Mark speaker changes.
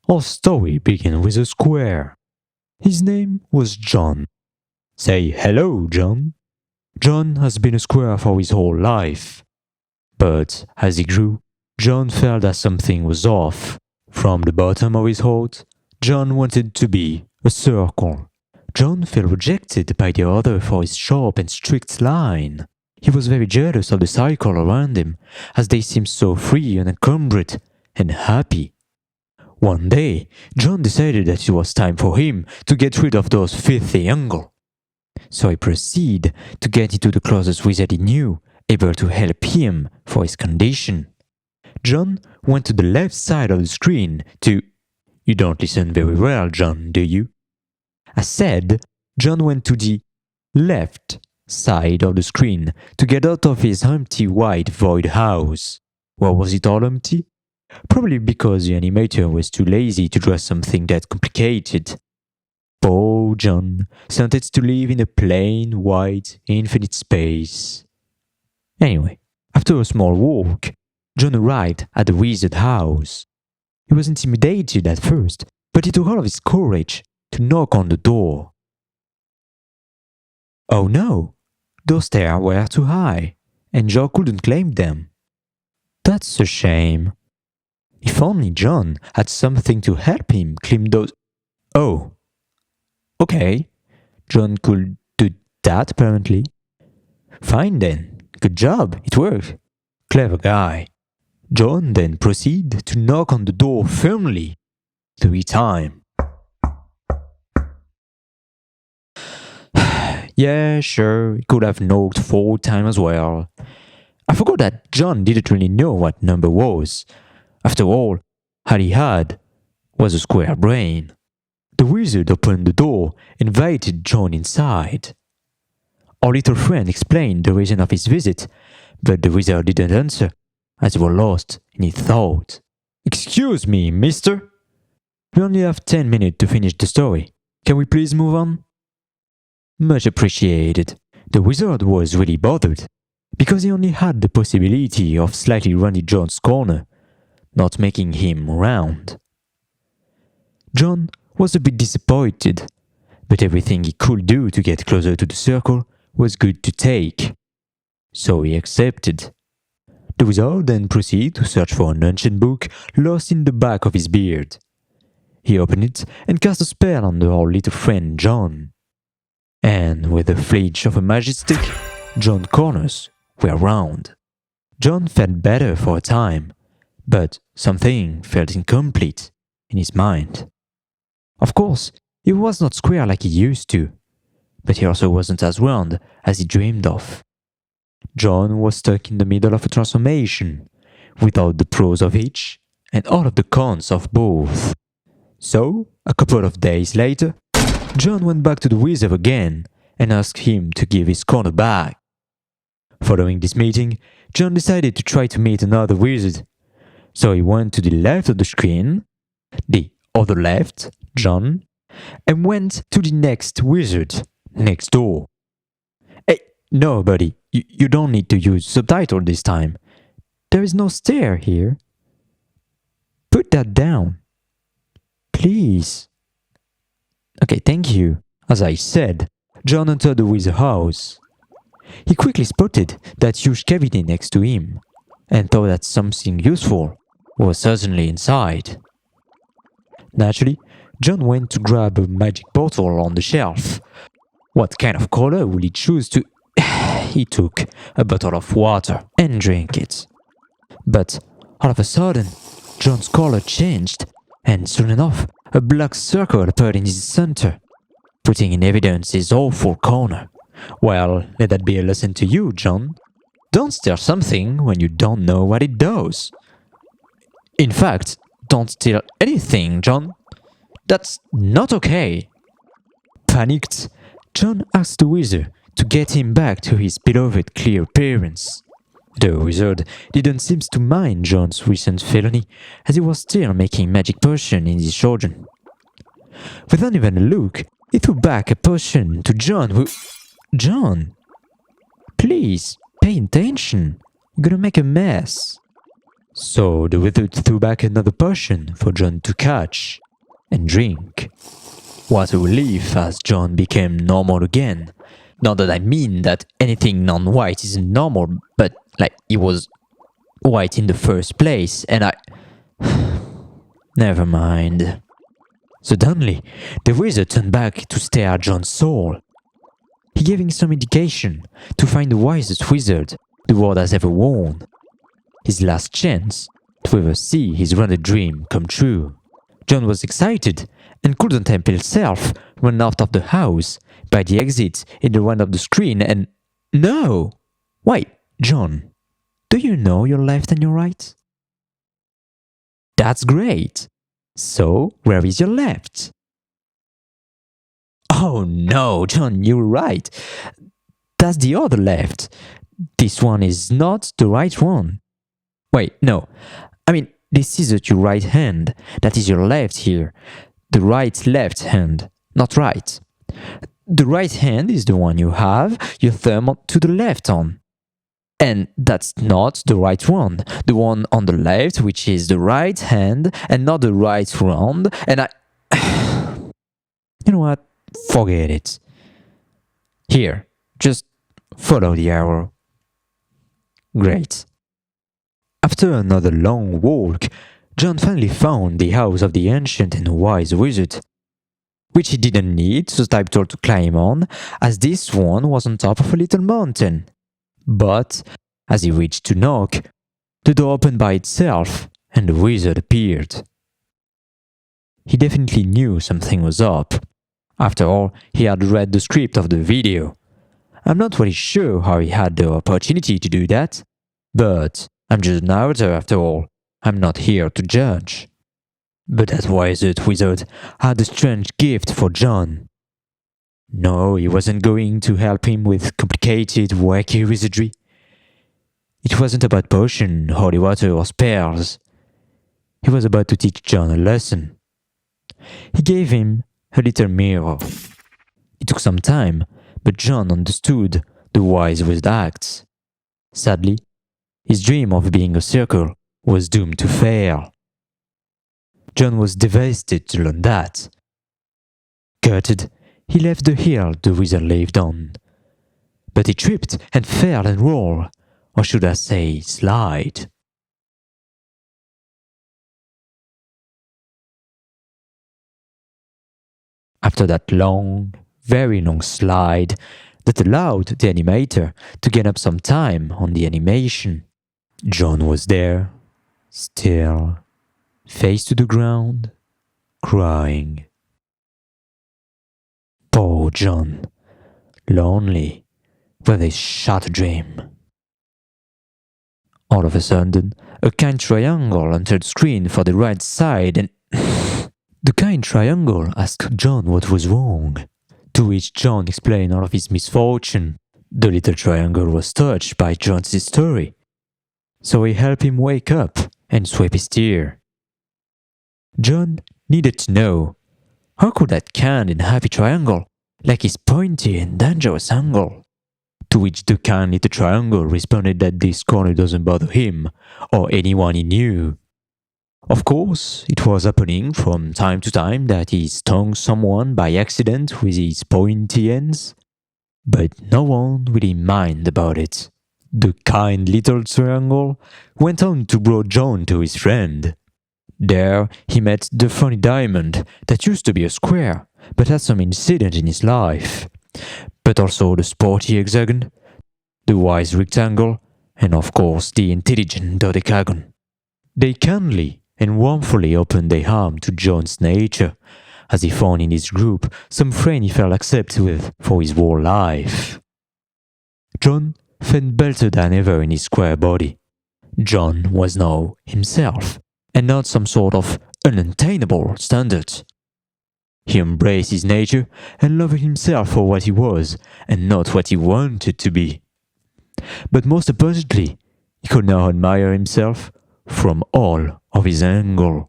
Speaker 1: Our story began with a square. His name was John. Say hello, John. John has been a square for his whole life. But as he grew, John felt that something was off. From the bottom of his heart, John wanted to be a circle. John felt rejected by the other for his sharp and strict line. He was very jealous of the circle around him, as they seemed so free and unencumbered and happy. One day, John decided that it was time for him to get rid of those filthy angles. So he proceeded to get into the closest wizard he knew, able to help him for his condition. John went to the left side of the screen to... You don't listen very well, John, do you? I said, John went to the left side of the screen to get out of his empty white void house. Why was it all empty? Probably because the animator was too lazy to draw something that complicated. Poor John, sentenced to live in a plain, white, infinite space. Anyway, after a small walk, John arrived at the wizard house. He was intimidated at first, but he took all of his courage to knock on the door. Oh no! Those stairs were too high, and John couldn't climb them. That's a shame. If only John had something to help him climb those... Oh. Okay. John could do that, apparently. Fine then. Good job. It worked. Clever guy. John then proceeded to knock on the door firmly 3 times. Yeah, sure, he could have knocked 4 times as well. I forgot that John didn't really know what number was. After all he had was a square brain. The wizard opened the door and invited John inside. Our little friend explained the reason of his visit, but the wizard didn't answer, as he was lost in his thought. Excuse me, mister? We only have 10 minutes to finish the story. Can we please move on? Much appreciated. The wizard was really bothered, because he only had the possibility of slightly rounding John's corner, not making him round. John was a bit disappointed, but everything he could do to get closer to the circle was good to take. So he accepted. The wizard then proceeded to search for an ancient book lost in the back of his beard. He opened it and cast a spell on our little friend John. And with a flash of a magic stick, John's corners were round. John felt better for a time, but something felt incomplete in his mind. Of course, he was not square like he used to, but he also wasn't as round as he dreamed of. John was stuck in the middle of a transformation, without the pros of each and all of the cons of both. So, a couple of days later, John went back to the wizard again and asked him to give his corner back. Following this meeting, John decided to try to meet another wizard. So he went to the left of the screen, the other left, John, and went to the next wizard, next door. Hey, no, buddy, you don't need to use subtitle this time. There is no stair here. Put that down. Please. Okay, thank you. As I said, John entered the wizard house. He quickly spotted that huge cavity next to him, and thought that something useful was certainly inside. Naturally, John went to grab a magic bottle on the shelf. What kind of color would he choose to... He took a bottle of water and drank it. But all of a sudden, John's color changed, and soon enough, a black circle appeared in his center, putting in evidence his awful corner. Well, let that be a lesson to you, John. Don't steal something when you don't know what it does. In fact, don't steal anything, John. That's not okay. Panicked, John asked the wizard to get him back to his beloved clear appearance. The wizard didn't seem to mind John's recent felony, as he was still making magic potion in his children. Without even a look, he threw back a potion to John who... John! Please, pay attention. You're gonna make a mess. So the wizard threw back another potion for John to catch and drink. What a relief as John became normal again. Not that I mean that anything non-white isn't normal, but like he was white in the first place, and I... Never mind. Suddenly, the wizard turned back to stare at John's soul. He gave him some indication to find the wisest wizard the world has ever worn. His last chance to ever see his rendered dream come true. John was excited and couldn't help himself, ran out of the house by the exit in the one of the screen and... No! Wait, John, do you know your left and your right? That's great! So, where is your left? Oh no, John, you're right. That's the other left. This one is not the right one. Wait, no. I mean, this is at your right hand. That is your left here. The right left hand, not right. The right hand is the one you have your thumb to the left on. And that's not the right one. The one on the left, which is the right hand and not the right round. And I... You know what? Forget it. Here, just follow the arrow. Great. After another long walk, John finally found the house of the ancient and wise wizard, which he didn't need the sculptor to climb on, as this one was on top of a little mountain. But, as he reached to knock, the door opened by itself, and the wizard appeared. He definitely knew something was up. After all, he had read the script of the video. I'm not really sure how he had the opportunity to do that, but I'm just an author after all. I'm not here to judge. But that wizard had a strange gift for John. No, he wasn't going to help him with complicated, wacky wizardry. It wasn't about potion, holy water, or spells. He was about to teach John a lesson. He gave him a little mirror. It took some time, but John understood the wise wizard acts. Sadly, his dream of being a circle was doomed to fail. John was devastated to learn that. Gutted, he left the hill the wizard lived on. But he tripped and fell and rolled, or should I say slide. After that long, very long slide that allowed the animator to gain up some time on the animation, John was there, still, face to the ground, crying. Poor John, lonely, with his shattered dream. All of a sudden, a kind triangle entered the screen for the right side and... The kind triangle asked John what was wrong, to which John explained all of his misfortune. The little triangle was touched by John's story, so he helped him wake up and swipe his tear. John needed to know, how could that kind and happy triangle like his pointy and dangerous angle? To which the kind little triangle responded that this corner doesn't bother him or anyone he knew. Of course, it was happening from time to time that he stung someone by accident with his pointy ends, but no one really minded about it. The kind little triangle went on to bring John to his friend. There he met the funny diamond that used to be a square, but had some incident in his life, but also the sporty hexagon, the wise rectangle, and of course the intelligent dodecagon. They kindly and warmly opened their arm to John's nature, as he found in his group some friend he felt accepted with for his whole life. John felt better than ever in his square body. John was now himself, and not some sort of unattainable standard. He embraced his nature and loved himself for what he was, and not what he wanted to be. But most importantly, he could now admire himself from all of his angles.